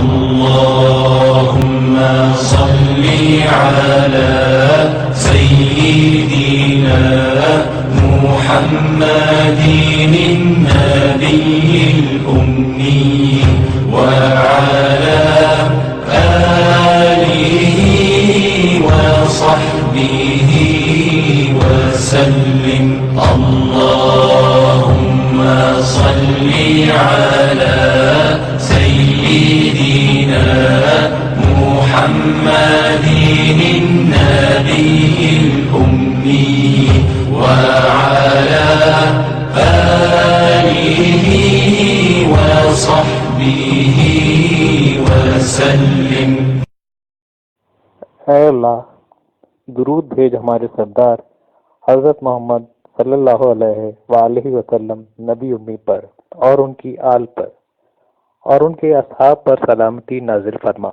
अल्लाहुम्मा सल्ली अला सय्यिदिना मुहम्मदिन नबिय्यिल उम्मी व अला आलिहि व सहबिहि व सल्लिम। अल्लाहुम्मा सल्ली अला सय्यिदिना मुहम्मदिन नबिय्यिल उम्मी व अला आलिहि व सहबिहि व सल्लिम। ऐ अल्लाह, दुरूद भेज हमारे सरदार हजरत मोहम्मद सल्लल्लाहु अलैहि वसल्लम नबी उम्मी पर और उनकी आल पर और उनके असहाब पर सलामती नाजिल फरमा।